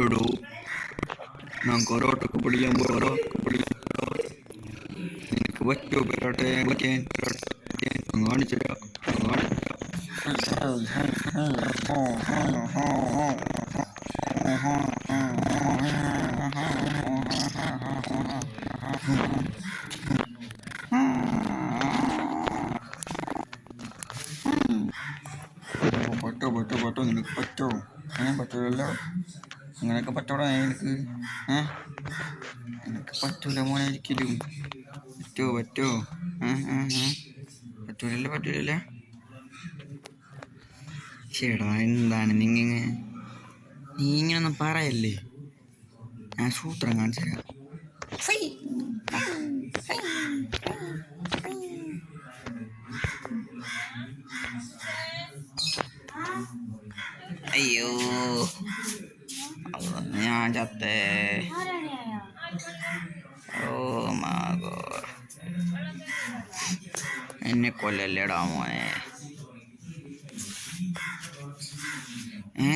എടോ ഞാൻ കരോട്ടൊക്കെ പഠിക്കാൻ പോകാറോ? നിനക്ക് പറ്റുമോ കരാട്ടെ പഠിക്കാൻ? കാണിച്ചുതരാം. പറ്റോ നിനക്ക് പറ്റോ? പറ്റൂലല്ലോ. അങ്ങനെയൊക്കെ പറ്റോടാ എനിക്ക്? എനിക്ക് പറ്റൂല മോനെ ഒരിക്കലും. പറ്റോ? പറ്റൂലല്ലേ? ചേടാ എന്താണ് നീ ഇങ്ങനൊന്നും പറയല്ലേ. ഞാൻ സൂത്രം കാണിച്ചു തരാം. അയ്യോ ഞാൻ ചത്തേ. ഓ മാ ഗോഡ്. എന്നെ കൊല്ലല്ലേടാ മോനെ.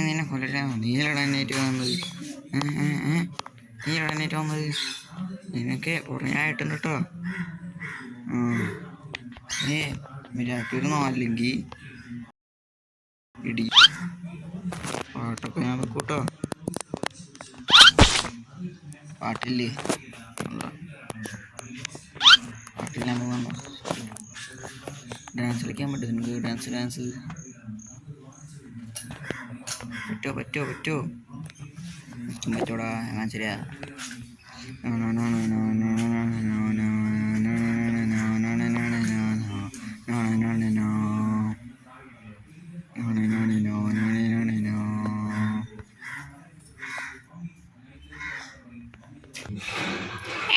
നിന്നെ കൊല്ലരാ. നീലടാ എണ്ണേറ്റ് വന്നത്. നിനക്ക് കുറഞ്ഞായിട്ടുണ്ട് കേട്ടോ. മിരാക്കിരുന്നോ അല്ലെങ്കിൽ ഇടി. പാട്ടൊക്കെ ഞാൻ വെക്കൂട്ടോ. പാട്ടില്ലേ? പാട്ടില്ലാൻ പോകുന്നുണ്ടോ? ഡാൻസ് കളിക്കാൻ പറ്റും നിനക്ക്? ഡാൻസ് പറ്റോ? പറ്റോടാ. ഞാൻ ശരിയാ.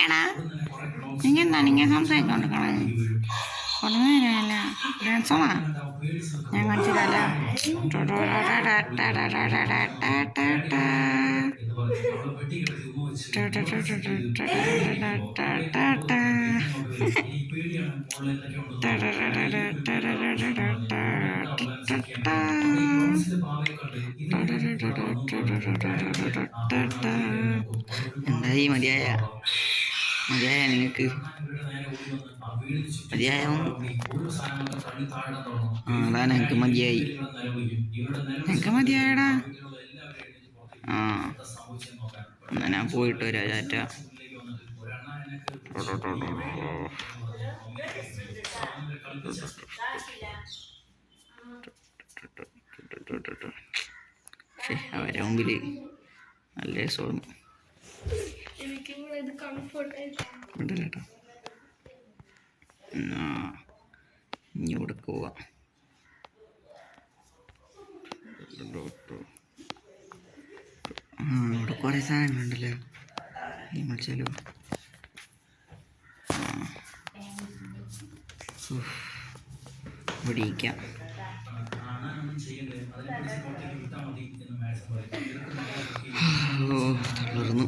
ഏടാ നിങ്ങൾ സംസാരിച്ചോണ്ടിരിക്കണേ? കുറേ നേരമല്ല. ഡാൻസാണോ? ഞാൻ കാണിച്ചില്ല. എന്തായി? മതിയായ നിങ്ങൾക്ക്? മതിയായ? അതാ ഞങ്ങൾക്ക് മതിയായി. ഞങ്ങൾക്ക് മതിയായടാ. എന്നാ ഞാൻ പോയിട്ട് വരാം. ചാറ്റ. അവരെ മുമ്പിൽ നല്ല രസമാണ്. ഉണ്ടല്ലേട്ടാ. ഇനി ഇവിടെ പോവാം. ഇവിടെ കുറേ സാധനങ്ങളുണ്ടല്ലോ. വിളിച്ചാലോ? ഇവിടെ ഇരിക്കാം. തളർന്നു.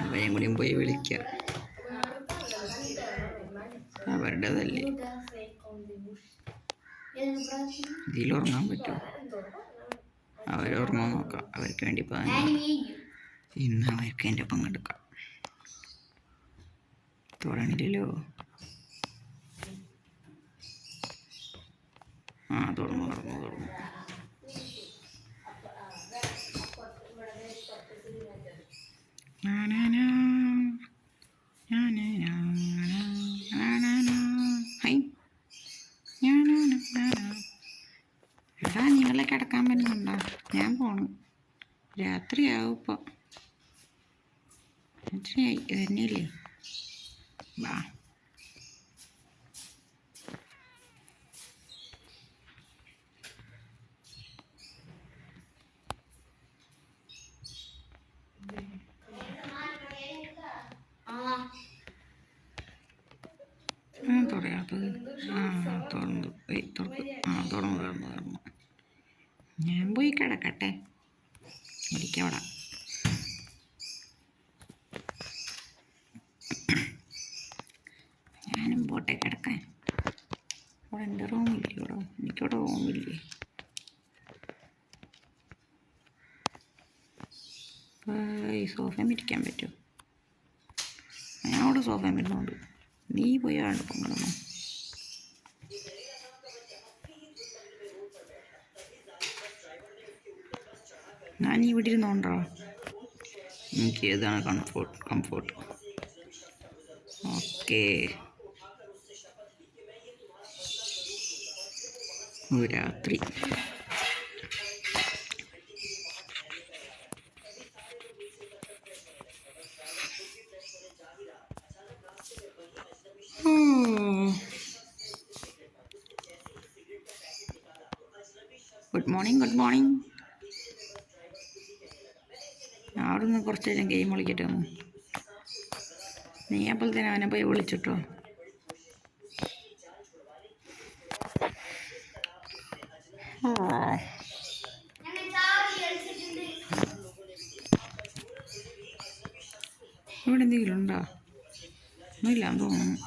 അവരെയും കൂടിയും പോയി വിളിക്കാം. അവരുടേതല്ലേ. ഇതിലുറങ്ങാൻ പറ്റുമോ? അവരുറങ്ങാൻ നോക്കാം. അവർക്ക് വേണ്ടി ഇന്ന് അവർക്ക് എൻ്റെ പങ്കെടുക്കാം. തുടങ്ങില്ലല്ലോ. തുറന്നു. എടാ നിങ്ങളെ കിടക്കാൻ പറ്റുന്നുണ്ടോ? ഞാൻ പോണു. രാത്രിയാവും ഇപ്പോൾ. രാത്രിയായി തന്നെയല്ലേ. വാ. തുറയാത്തത്. തുറന്നു. ഞാൻ പോയി കിടക്കട്ടെ. ഇരിക്കവിടെ. ഞാനും പോട്ടെ കിടക്കാൻ. അവിടെ എൻ്റെ റൂമില്ലേ? എനിക്കിവിടെ റൂമില്ലേ? ഈ സോഫയും ഇരിക്കാൻ പറ്റും. ഞാൻ അവിടെ സോഫയും വരുന്നുണ്ട്. നീ പോയി ആണ്ട് പൊങ്ങണോ? ഞാൻ ഇവിടെ ഇരുന്നോണ്ടോ? എനിക്ക് ഏതാണ് കംഫോർട്ട്. ഓക്കെ, രാത്രി ഗുഡ് മോർണിംഗ്. അവിടെ നിന്ന് കുറച്ച് നേരം ഗെയിം കളിക്കട്ടെ ഒന്ന്. നീ അപ്പോഴത്തേനും അവനെ പോയി വിളിച്ചിട്ടോ. ഇവിടെ എന്തെങ്കിലും ഉണ്ടോ? ഒന്നുമില്ലാന്ന് തോന്നുന്നു.